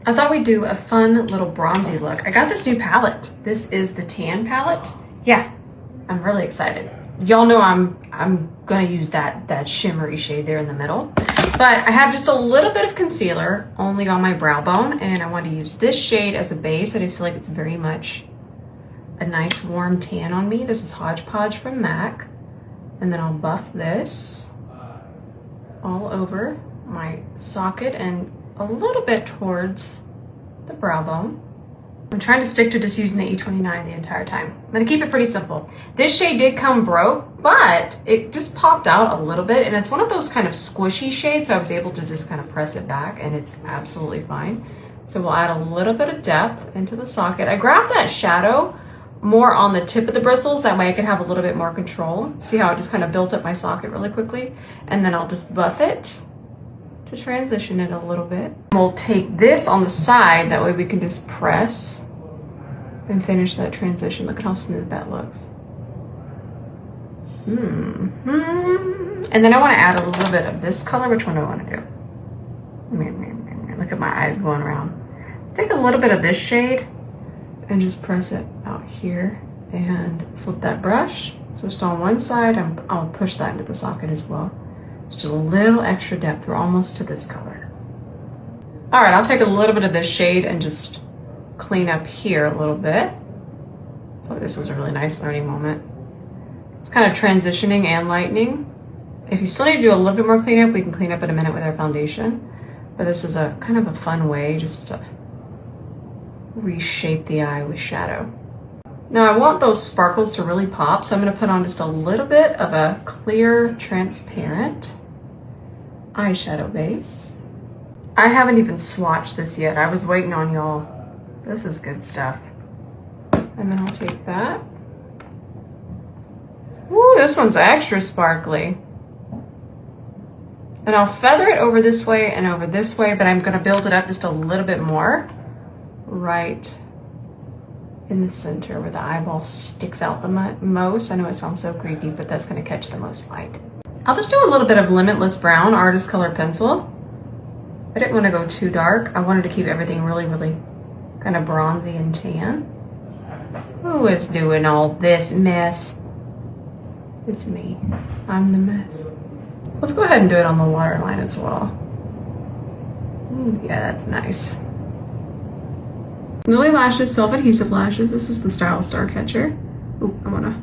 I thought we'd do a fun little bronzy look. I got this new palette. This is the tan palette. Yeah, I'm really excited. Y'all know I'm gonna use that shimmery shade there in the middle. But I have just a little bit of concealer only on my brow bone, and I want to use this shade as a base. I just feel like it's very much a nice warm tan on me. This is Hodge Podge from MAC. And then I'll buff this all over my socket and a little bit towards the brow bone. I'm trying to stick to just using the E29 the entire time. I'm gonna keep it pretty simple. This shade did come broke, but it just popped out a little bit, and it's one of those kind of squishy shades, so I was able to just kind of press it back, and it's absolutely fine. So we'll add a little bit of depth into the socket. I grabbed that shadow more on the tip of the bristles, that way I could have a little bit more control. See how it just kind of built up my socket really quickly? And then I'll just buff it to transition it a little bit. We'll take this on the side, that way we can just press and finish that transition. Look at how smooth that looks. And then I want to add a little bit of this color. Which one do I want to do? Look at my eyes going around. Let's take a little bit of this shade and just press it out here and flip that brush. So just on one side, I'll push that into the socket as well. Just a little extra depth. We're almost to this color. All right, I'll take a little bit of this shade and just clean up here a little bit. Oh, this was a really nice learning moment. It's kind of transitioning and lightening. If you still need to do a little bit more cleanup, we can clean up in a minute with our foundation. But this is a kind of a fun way just to reshape the eye with shadow. Now I want those sparkles to really pop, so I'm going to put on just a little bit of a clear, transparent eyeshadow base. I haven't even swatched this yet. I was waiting on y'all. This is good stuff. And then I'll take that. Ooh, this one's extra sparkly. And I'll feather it over this way and over this way, but I'm going to build it up just a little bit more right in the center where the eyeball sticks out the most. I know it sounds so creepy, but that's going to catch the most light. I'll just do a little bit of Limitless Brown Artist Color Pencil. I didn't want to go too dark. I wanted to keep everything really, really kind of bronzy and tan. Who is doing all this mess? It's me. I'm the mess. Let's go ahead and do it on the waterline as well. Ooh, yeah, that's nice. Lily Lashes Self-Adhesive Lashes. This is the Style Star Catcher. Oh, I want to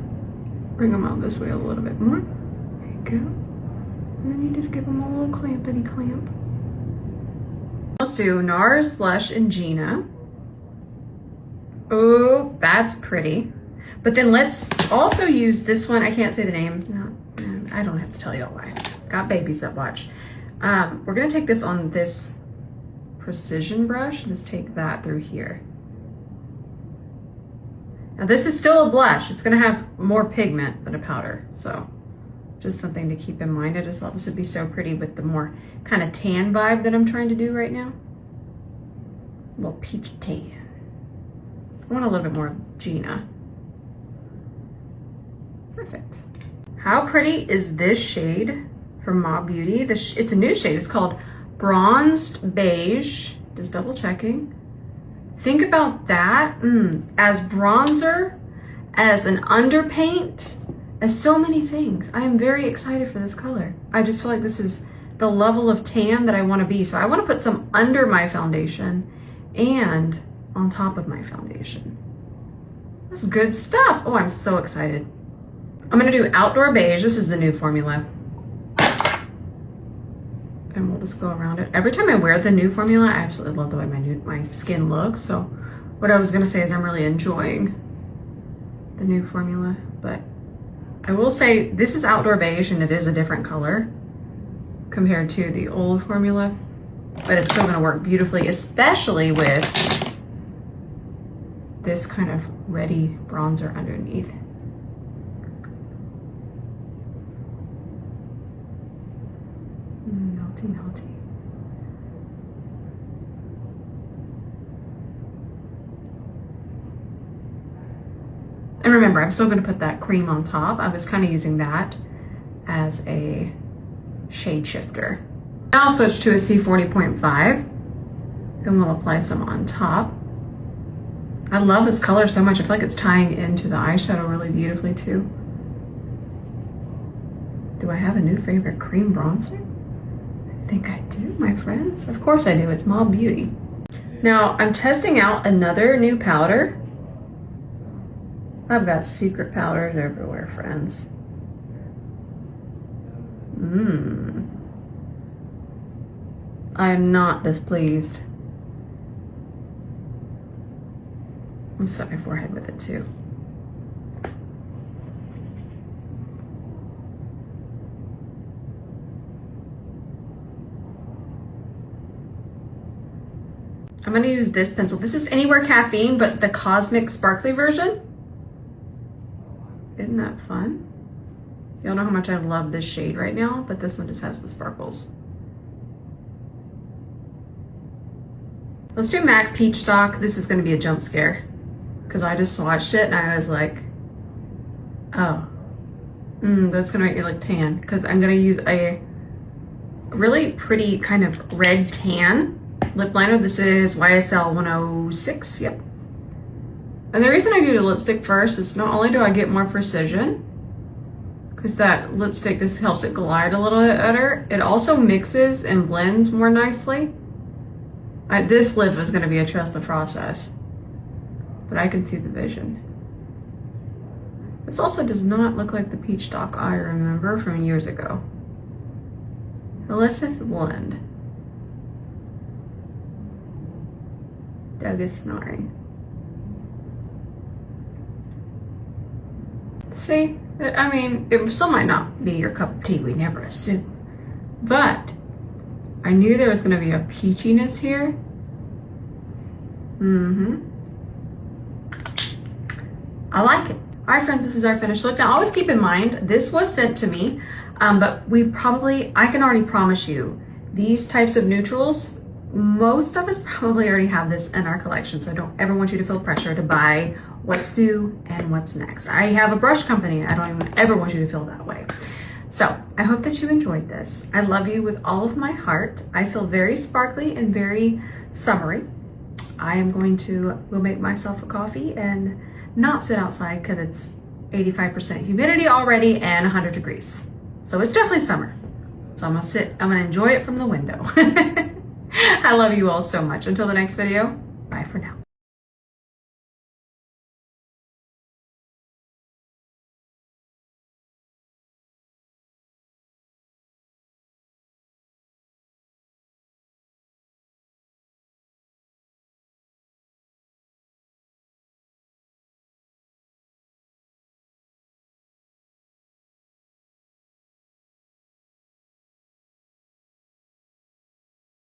bring them out this way a little bit more. There you go. And then you just give them a little clampity clamp. Let's do NARS Blush and Gina. Oh, that's pretty. But then let's also use this one. I can't say the name. No, I don't have to tell you all why. Got babies that watch. We're going to take this on this precision brush and just take that through here. Now this is still a blush. It's going to have more pigment than a powder. So just something to keep in mind. I just thought this would be so pretty with the more kind of tan vibe that I'm trying to do right now. A little peach tan. I want a little bit more of Gina. Perfect. How pretty is this shade from Mob Beauty? It's a new shade. It's called Bronzed Beige. Just double checking. Think about that as bronzer, as an underpaint, as so many things. I am very excited for this color. I just feel like this is the level of tan that I want to be. So I want to put some under my foundation and on top of my foundation. That's good stuff. Oh, I'm so excited. I'm gonna do Outdoor Beige. This is the new formula. And we'll just go around it. Every time I wear the new formula, I absolutely love the way my skin looks. So what I was gonna say is I'm really enjoying the new formula, but I will say this is Outdoor Beige and it is a different color compared to the old formula, but it's still gonna work beautifully, especially with this kind of reddy bronzer underneath. Melty. And remember, I'm still going to put that cream on top. I was kind of using that as a shade shifter. Now I'll switch to a C40.5. And we'll apply some on top. I love this color so much. I feel like it's tying into the eyeshadow really beautifully too. Do I have a new favorite cream bronzer? I think I do, my friends. Of course I do, it's Mom Beauty. Now I'm testing out another new powder. I've got secret powders everywhere, friends. I am not displeased. Let's set my forehead with it too. I'm gonna use this pencil. This is Anywhere Caffeine, but the Cosmic Sparkly version. Isn't that fun? Y'all know how much I love this shade right now, but this one just has the sparkles. Let's do MAC Peach Stock. This is gonna be a jump scare because I just swatched it and I was like, oh, that's gonna make me look tan because I'm gonna use a really pretty kind of red tan lip liner. This is YSL 106, yep. And the reason I do the lipstick first is not only do I get more precision, because that lipstick just helps it glide a little bit better, it also mixes and blends more nicely. This lip is going to be a trust the process, but I can see the vision. This also does not look like the peach stock I remember from years ago. So let's just blend. Doug is snoring. See, I mean, it still might not be your cup of tea, we never assume. But I knew there was gonna be a peachiness here. I like it. All right, friends, this is our finished look. Now, always keep in mind, this was sent to me, but I can already promise you, these types of neutrals, most of us probably already have this in our collection, so I don't ever want you to feel pressure to buy what's new and what's next. I have a brush company. I don't even ever want you to feel that way. So I hope that you enjoyed this. I love you with all of my heart. I feel very sparkly and very summery. I am going to go make myself a coffee and not sit outside because it's 85% humidity already and 100 degrees. So it's definitely summer. So I'm gonna enjoy it from the window. I love you all so much. Until the next video, bye for now.